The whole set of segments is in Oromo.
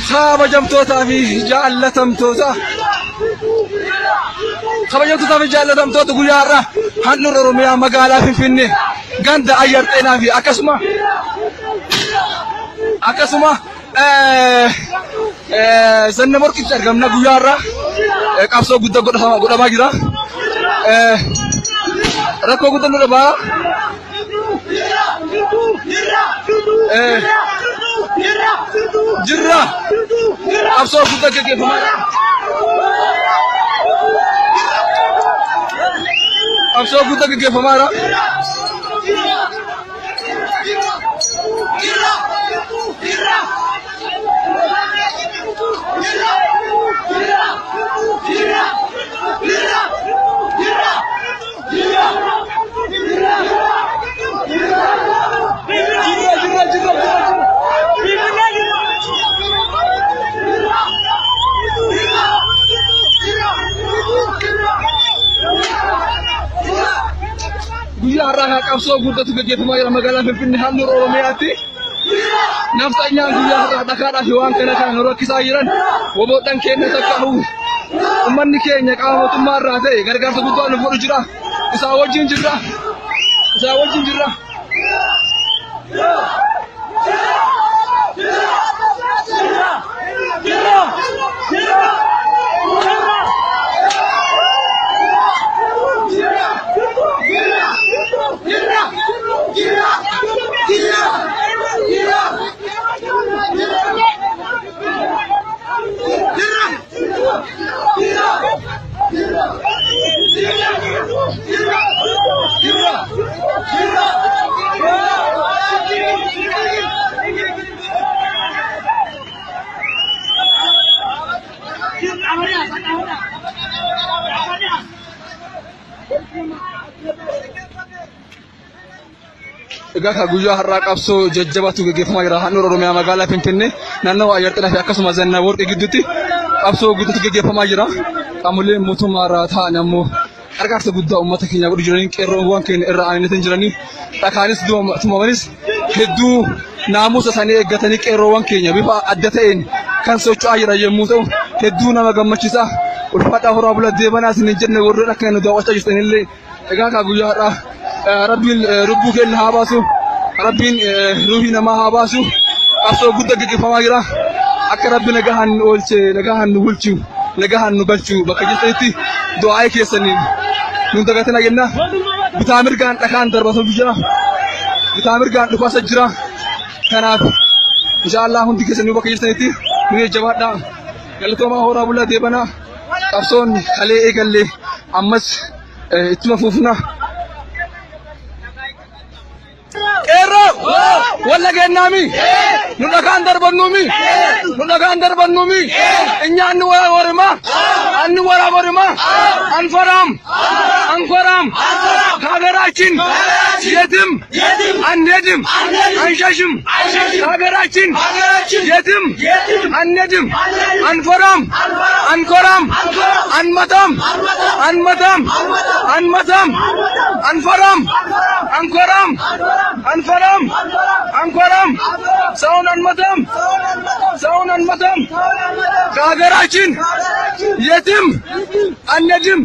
خبجمتوتا في جعلتمتوتا خبجمتوتا في جعلتمتوتا غيارا حنور روميا مقالا في فيني غند ايرتنا في اكسما سنمر كي ترغمنا غيارا قبسو غدا غدا ما جرا ركو غدا نبا جرا أبصر كذا كيف ما أبصر كذا كيف ما Guyarra qabsoo guddatu gaggeeffamaa jira magaalaa Finfinnee handhuura Oromiyaatti. Nafxanyaan guyyaarraa dhakaadhaa fi waan kana kan rakkisaa jiran woboodhaan keenya takka uummanni keenya qaama mootummaa irraa ta'e gargaarsa guddaa nu godhu jira. Isaa wajjin jirra. Egaa guyyaa har'aa qabsoo jajjabaatu gaggeeffamaa jira handhuura Oromiyaa magaalaa Finfinnee naannoo Ayyarxanaa fi akkasumas Zannaa Worqee gidduutti qabsoo guddaatu gaggeeffamaa jira. Qaamoleen mootummaa irraa ta'an ammoo gargaarsa guddaa uummata keenya godhu jiranii qeerroowwan keenya irra aananii jiranii dhakaanis tumamanis hedduu naamusa isaanii eeggatanii qeerroowwan keenya bifa adda ta'een kan socho'aa jiran yommuu ta'u hedduu nama gammachiisa. Ulfaadhaa horaa bula deebanaa isin hin jenne warreen akka nu daawwachaa jirtanillee egaa guyyaa har'aa Rabbiin lubbuu keenya haa baasu, Rabbiin ruuhii namaa haa baasu. Qabsoo guddaa gaggeeffamaa jira. Akka Rabbi nagahaan nu oolchee, nagahaan nu bulchu, nagahaan nu galchu bakka jirtanitti du'aa keessaniin nun dagatina jenna. Bitaa mirgaan dhakaan darbatu jira. Bitaa mirgaan dhukaasa jira. Kanaaf inshallah hundi keessanii bakka jirtanitti nu jabaadhaa. Galatoomaa horaa bulaa deebanaa. Qabsoon kalee eegallee ammas ittuma fufna. Ero wala gennami nudakan darbannumi inya annu wara warma anfaram kageraችን yetim annedim anshashim kageraችን yetim annedim anfaram ankoram anmatam anfaram ankoram saun anmatam kageraችን yetim annedim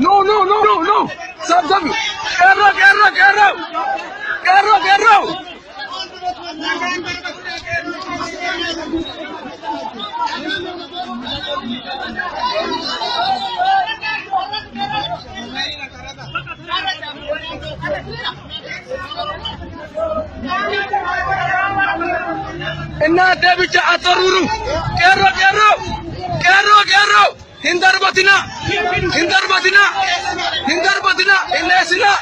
no sab kerro إنها دبجة أطرورو كيرو كيرو كيرو كيرو هندر باتنا هندر باتنا هندر باتنا إنها سنا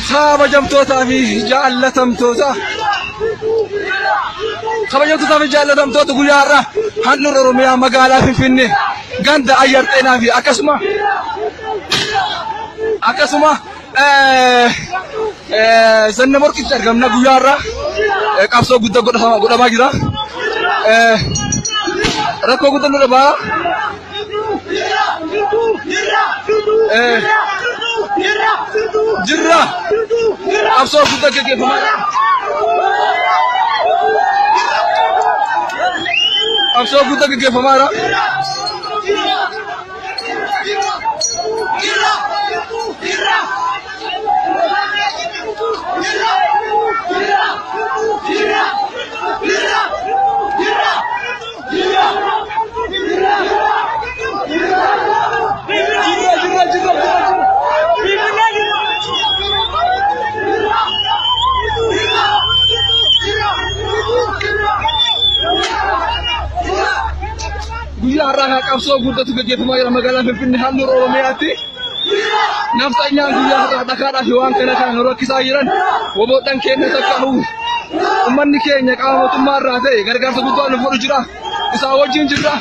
Saba jamtoota fi jaallatamtoota kabajamtoota fi jaallatamtoota guyyaa har'aa handhuura Oromiyaa magaalaa Finfinnee ganda Ayyarxeenaa fi akkasuma Zanna Morkitti argamna guyyaa har'aa qabsoo guddaa godhamaa jira. Rakkoo guddaa nu dhabaa. Jirra qabsoo guddaa gaggeeffamaa jira. Qabsoo guddaa gaggeeffamaa jira. Guyyaa har'aa qabsoo guddaatu gaggeeffamaa jira magaalaa Finfinnee handhuura Oromiyaatti. Nafxanyaan guyyaa har'aa dhakaadhaaf waan kana rakkisaa jiran woboodhaan keenya takka ummanni keenya qaama mootummaa irraa ta'e gargaarsa guddaa nu godhu jira. Isaa wajjin jirra.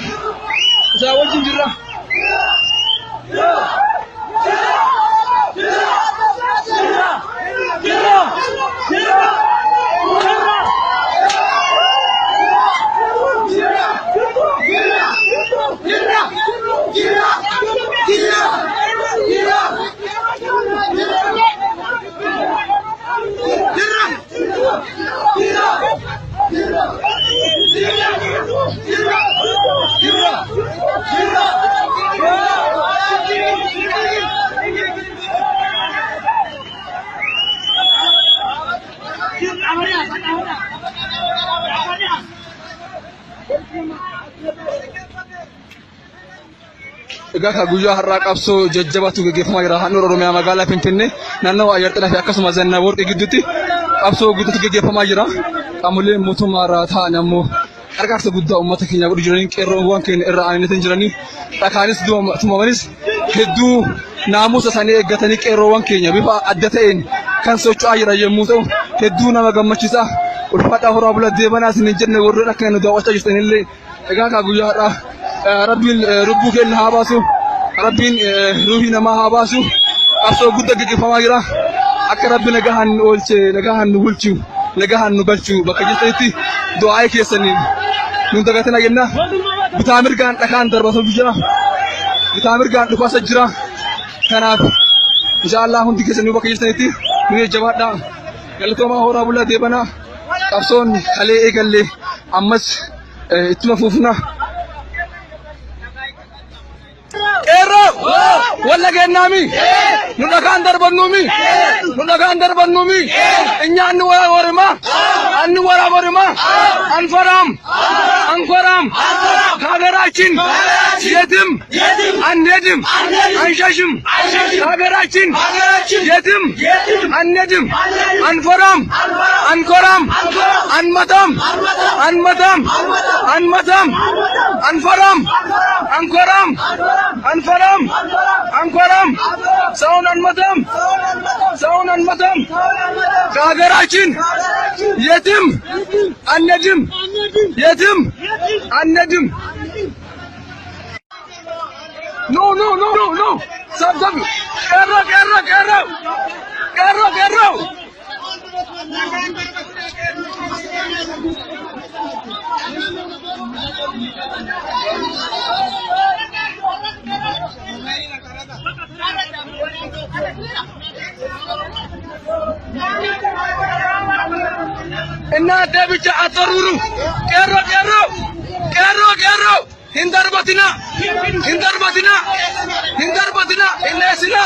Egaa guyyaa har'aa qabsoo jajjabaatu gaggeeffamaa jira handhuura Oromiyaa magaalaa Finfinnee naannawaa Ayyarxeenaa fi akkasuma Zanna Worqii gidduutti qabsoo guddaatu gaggeeffamaa jira. Qaamoleen mootummaa irraa ta'an ammoo gargaarsa guddaa uummata keenya godhu jiranii qeerroowwan keenya irraa aananii jiranii dhakaanis tumamanis hedduu naamusa isaanii eeggatanii qeerroowwan keenya bifa adda ta'een kan socho'aa jiran yommuu ta'u hedduu nama gammachiisa. Ulfaadhaa horaa bula deebanaas hin jenne warreen akka nu daawwachaa jirtanillee egaa guyyaa har'aa Rabbiin lubbuu keenya haa baasu, Rabbiin ruuhii namaa haa baasu. Qabsoo guddaa gaggeeffamaa jira. Akka Rabbi nagahaan nu oolche, nagahaan nu bulchu, nagahaan nu galchu bakka jirtanitti du'aa keessaniin nu dagatina jenna. Bitaa mirgaan dhakaan darbatu jira. Bitaa mirgaan dhufaasa jira. Kanaaf inshallah hundi keessanii bakka jirtanitti nu jajjabaadhaa. Galatoomaa horaa bulaa deebanaa. Qabsoon kalee eegallee ammas ittuma fufna. Walla gennami nudakan darbannumi inya annu wara warma anfaram kagaraችን የትም አንሄድም አንሸሽም kagaraችን የትም አንሄድም አንፈራም አንኮራም አንመታም አንፈራም አንኮራም ሰውን አንመታም ከሀገራችን يتم النجم يتم النجم No no no no no Sab sab Kerro kerro kerro Kerro kerro Inna debicha ataruru Kerro kerro Kerro kerro Hindar batina Inesina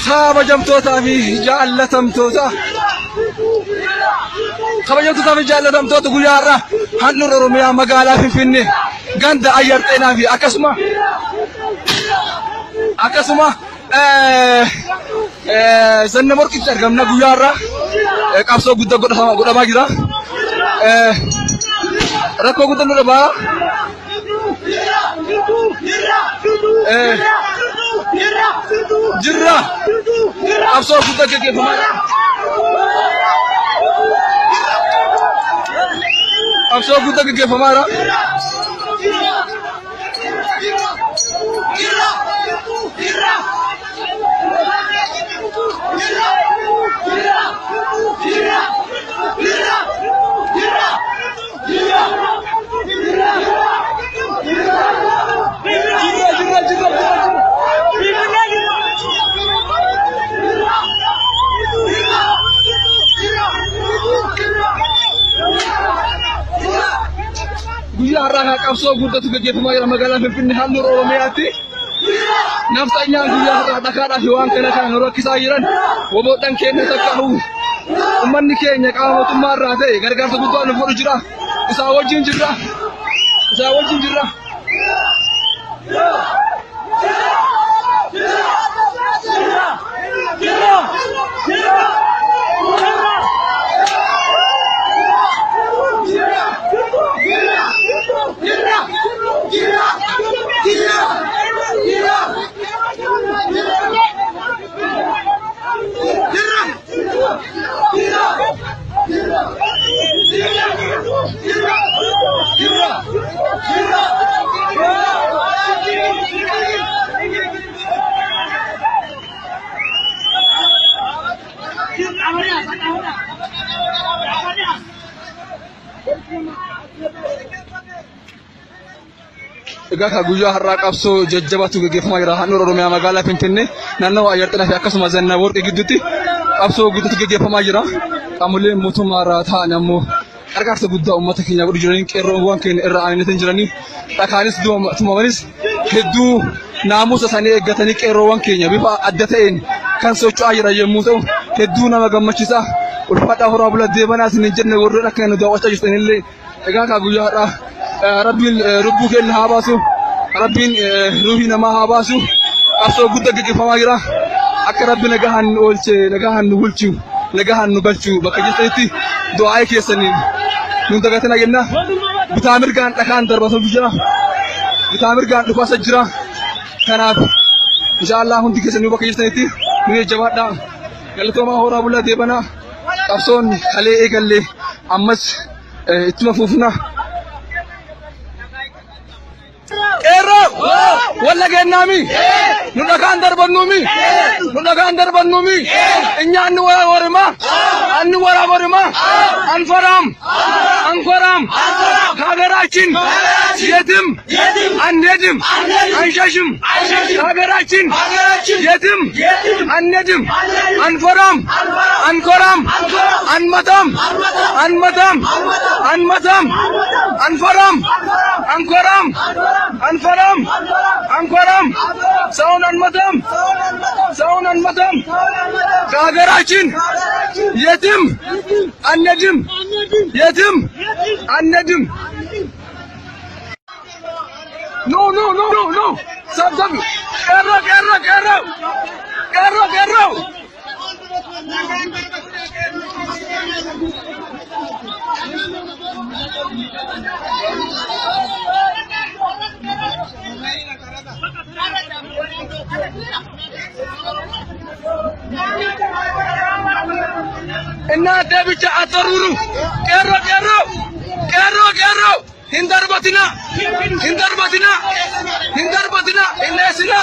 Kabajamtoota fi jaallatamtoota kabajamtoota guyyaa irraa handhuura Oromiyaa magaalaa Finfinnee ganda Ayyarxeenaa fi akkasuma Zannab Worqitti argamna guyyaa irraa qabsoo guddaa godhamaa jira. Rakkoo guddaa nu dhabaa jirra qabsoo guddaa gaggeeffamaa jira. Qabsoo guddaa gaggeeffamaa jira. Guyyaa har'aa qabsoo guddatu gaggeeffamaa jira magaalaa Finfinnee handhuura Oromiyaatti. Nafxanyaan guyyaa har'aa dhakaadhaa fi waan kana kan rakkisaa jiran woboodhaan keenya takka ummanni keenya qaama mootummaa irraa ta'e gargaarsa guddaa nu godhu jira. Isaa wajjin jirra. Egaa guyyaa har'aa qabsoo jajjabaatu gaggeeffamaa jira handhuura Oromiyaa magaalaa Finfinnee naannoo Ayyarxeenaa fi akkasuma Zannab Worqii gidduutti qabsoo guddaatu gaggeeffamaa jira. Qaamoleen mootummaa irraa ta'an ammoo gargaarsa guddaa uummata keenya godhu jiranii qeerroowwan keenya irra aananii jiranii dhakaanis tumamanis hedduu naamusa isaanii eeggatanii qeerroowwan keenya bifa adda ta'een kan socho'aa jiran yommuu ta'u hedduu nama gammachiisa. Ulfaadhaa horaa bulaa deebanaa isin hin jenne warreen akka nu daawwachaa jirtanillee egaa guyyaa har'aa Rabbiin lubbuu keenya haa baasu, Rabbiin ruuhii namaa haa baasu. Qabsoo guddaa gaggeeffamaa jira. Akka Rabbi nagahaan nu oolche, nagahaan nu bulchu, nagahaan nu galchu bakka jirtanitti du'aa keessaniin nu dagatina jenna. Bitaa mirgaan dhakaan darbatu jira. Bitaa mirgaan dhufaasa jira. Kanaaf inshallah hundi keessanii bakka jirtanitti nu jabaadhaa. Galatoomaa horaa bulaa deebanaa. Qabsoon kalee eegalle ammas ittuma fufna. Erro walla gennami nudakan darbannumi inyaanni warima anni wara warima anfaram ከሀገራችን የትም አንሄድም አንሸሽም ከሀገራችን የትም አንሄድም አንፈራም አንኮራም አንመታም አንፈራም አንኮራም አንኮራም ሰውን አንመታም ከሀገራችን የትም አንሄድም No. Stop. Carro. እናንተ ብቻ አጠሩሩ ቀሮ hindarbatina inesina